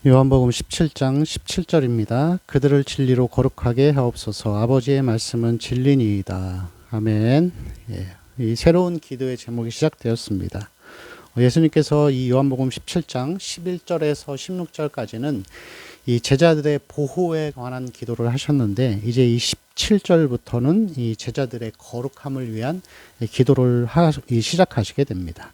요한복음 17장 17절입니다. 그들을 진리로 거룩하게 하옵소서. 아버지의 말씀은 진리니이다. 아멘. 예, 이 새로운 기도의 제목이 시작되었습니다. 예수님께서 이 요한복음 17장 11절에서 16절까지는 이 제자들의 보호에 관한 기도를 하셨는데, 이제 이 17절부터는 이 제자들의 거룩함을 위한 기도를 시작하시게 됩니다.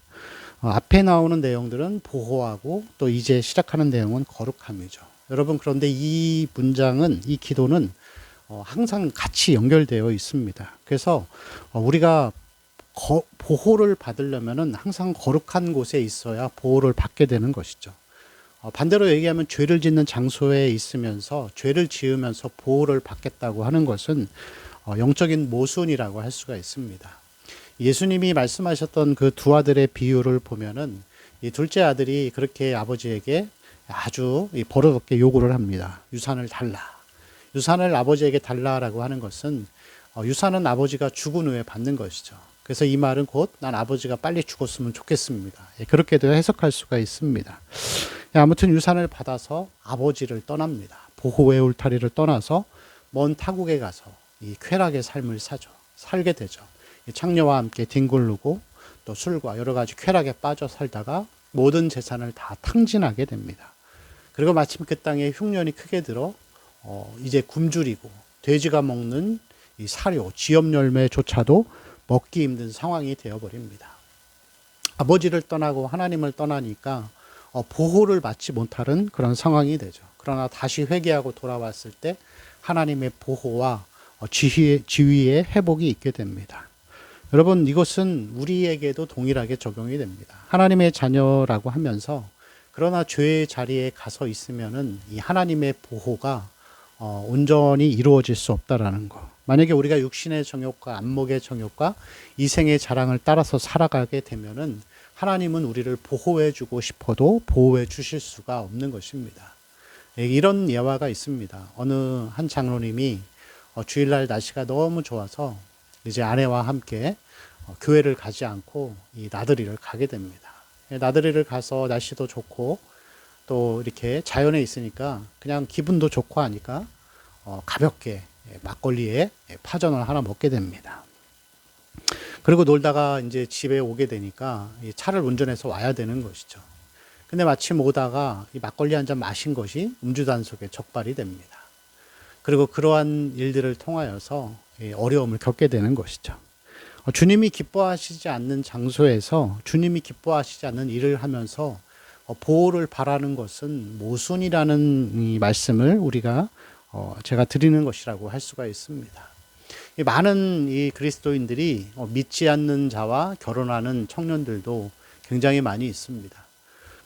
앞에 나오는 내용들은 보호하고, 또 이제 시작하는 내용은 거룩함이죠. 여러분, 그런데 이 문장은, 이 기도는 항상 같이 연결되어 있습니다. 그래서 우리가 보호를 받으려면은 항상 거룩한 곳에 있어야 보호를 받게 되는 것이죠. 반대로 얘기하면 죄를 짓는 장소에 있으면서 죄를 지으면서 보호를 받겠다고 하는 것은 영적인 모순이라고 할 수가 있습니다. 예수님이 말씀하셨던 그 두 아들의 비유를 보면은 이 둘째 아들이 그렇게 아버지에게 아주 버릇없게 요구를 합니다. 유산을 달라. 유산을 아버지에게 달라라고 하는 것은 유산은 아버지가 죽은 후에 받는 것이죠. 그래서 이 말은 곧 난 아버지가 빨리 죽었으면 좋겠습니다. 그렇게도 해석할 수가 있습니다. 아무튼 유산을 받아서 아버지를 떠납니다. 보호의 울타리를 떠나서 먼 타국에 가서 이 쾌락의 삶을 살게 되죠. 창녀와 함께 뒹굴르고 또 술과 여러 가지 쾌락에 빠져 살다가 모든 재산을 다 탕진하게 됩니다. 그리고 마침 그 땅에 흉년이 크게 들어 이제 굶주리고 돼지가 먹는 이 사료, 지엽 열매조차도 먹기 힘든 상황이 되어버립니다. 아버지를 떠나고 하나님을 떠나니까 보호를 받지 못하는 그런 상황이 되죠. 그러나 다시 회개하고 돌아왔을 때 하나님의 보호와 지위의 회복이 있게 됩니다. 여러분, 이것은 우리에게도 동일하게 적용이 됩니다. 하나님의 자녀라고 하면서 그러나 죄의 자리에 가서 있으면은 이 하나님의 보호가 온전히 이루어질 수 없다라는 거. 만약에 우리가 육신의 정욕과 안목의 정욕과 이생의 자랑을 따라서 살아가게 되면은 하나님은 우리를 보호해 주고 싶어도 보호해 주실 수가 없는 것입니다. 이런 예화가 있습니다. 어느 한 장로님이 주일날 날씨가 너무 좋아서 이제 아내와 함께 교회를 가지 않고 이 나들이를 가게 됩니다. 나들이를 가서 날씨도 좋고 또 이렇게 자연에 있으니까 그냥 기분도 좋고 하니까 가볍게 막걸리에 파전을 하나 먹게 됩니다. 그리고 놀다가 이제 집에 오게 되니까 차를 운전해서 와야 되는 것이죠. 근데 마침 오다가 이 막걸리 한 잔 마신 것이 음주단속에 적발이 됩니다. 그리고 그러한 일들을 통하여서 어려움을 겪게 되는 것이죠. 주님이 기뻐하시지 않는 장소에서 주님이 기뻐하시지 않는 일을 하면서 보호를 바라는 것은 모순이라는 이 말씀을 우리가 제가 드리는 것이라고 할 수가 있습니다. 많은 이 그리스도인들이 믿지 않는 자와 결혼하는 청년들도 굉장히 많이 있습니다.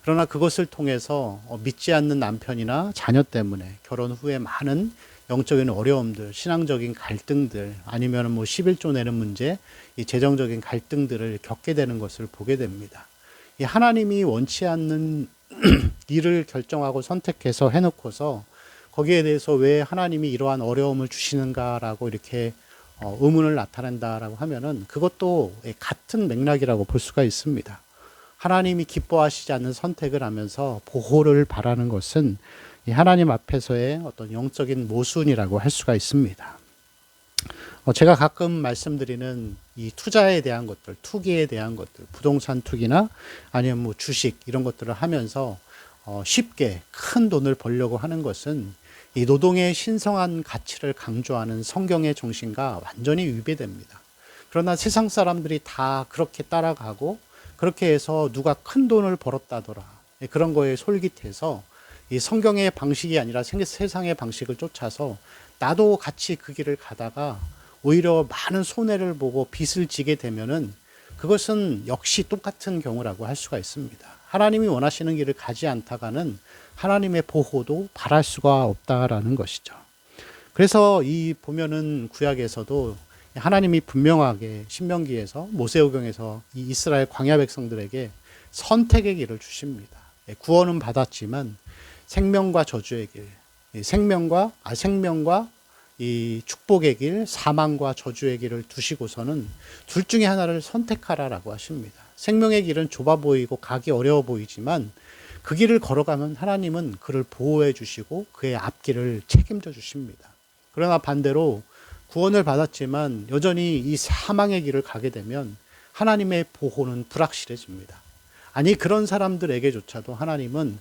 그러나 그것을 통해서 믿지 않는 남편이나 자녀 때문에 결혼 후에 많은 영적인 어려움들, 신앙적인 갈등들, 아니면 뭐 11조 내는 문제, 이 재정적인 갈등들을 겪게 되는 것을 보게 됩니다. 이 하나님이 원치 않는 일을 결정하고 선택해서 해놓고서 거기에 대해서 왜 하나님이 이러한 어려움을 주시는가라고 이렇게 의문을 나타낸다라고 하면은 그것도 같은 맥락이라고 볼 수가 있습니다. 하나님이 기뻐하시지 않는 선택을 하면서 보호를 바라는 것은 이 하나님 앞에서의 어떤 영적인 모순이라고 할 수가 있습니다. 제가 가끔 말씀드리는 이 투자에 대한 것들, 투기에 대한 것들, 부동산 투기나 아니면 뭐 주식 이런 것들을 하면서 쉽게 큰 돈을 벌려고 하는 것은 이 노동의 신성한 가치를 강조하는 성경의 정신과 완전히 위배됩니다. 그러나 세상 사람들이 다 그렇게 따라가고 그렇게 해서 누가 큰 돈을 벌었다더라, 그런 거에 솔깃해서 이 성경의 방식이 아니라 세상의 방식을 쫓아서 나도 같이 그 길을 가다가 오히려 많은 손해를 보고 빚을 지게 되면은 그것은 역시 똑같은 경우라고 할 수가 있습니다. 하나님이 원하시는 길을 가지 않다가는 하나님의 보호도 바랄 수가 없다라는 것이죠. 그래서 이 보면은 구약에서도 하나님이 분명하게 신명기에서 모세오경에서 이 이스라엘 광야 백성들에게 선택의 길을 주십니다. 구원은 받았지만 생명과 저주의 길, 생명과 이 축복의 길, 사망과 저주의 길을 두시고서는 둘 중에 하나를 선택하라라고 하십니다. 생명의 길은 좁아 보이고 가기 어려워 보이지만 그 길을 걸어가면 하나님은 그를 보호해 주시고 그의 앞길을 책임져 주십니다. 그러나 반대로 구원을 받았지만 여전히 이 사망의 길을 가게 되면 하나님의 보호는 불확실해집니다. 아니 그런 사람들에게조차도 하나님은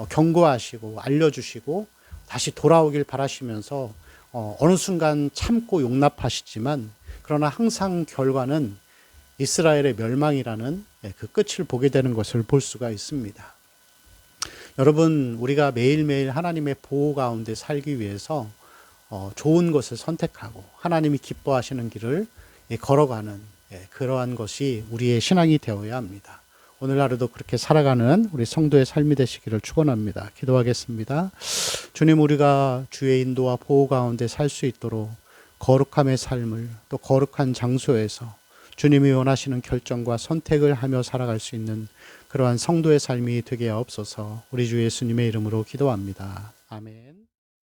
경고하시고 알려주시고 다시 돌아오길 바라시면서 어느 순간 참고 용납하시지만 그러나 항상 결과는 이스라엘의 멸망이라는 그 끝을 보게 되는 것을 볼 수가 있습니다. 여러분, 우리가 매일매일 하나님의 보호 가운데 살기 위해서 좋은 것을 선택하고 하나님이 기뻐하시는 길을 걸어가는 그러한 것이 우리의 신앙이 되어야 합니다. 오늘 하루도 그렇게 살아가는 우리 성도의 삶이 되시기를 축원합니다. 기도하겠습니다. 주님, 우리가 주의 인도와 보호 가운데 살 수 있도록 거룩함의 삶을 또 거룩한 장소에서 주님이 원하시는 결정과 선택을 하며 살아갈 수 있는 그러한 성도의 삶이 되게 하옵소서. 우리 주 예수님의 이름으로 기도합니다. 아멘.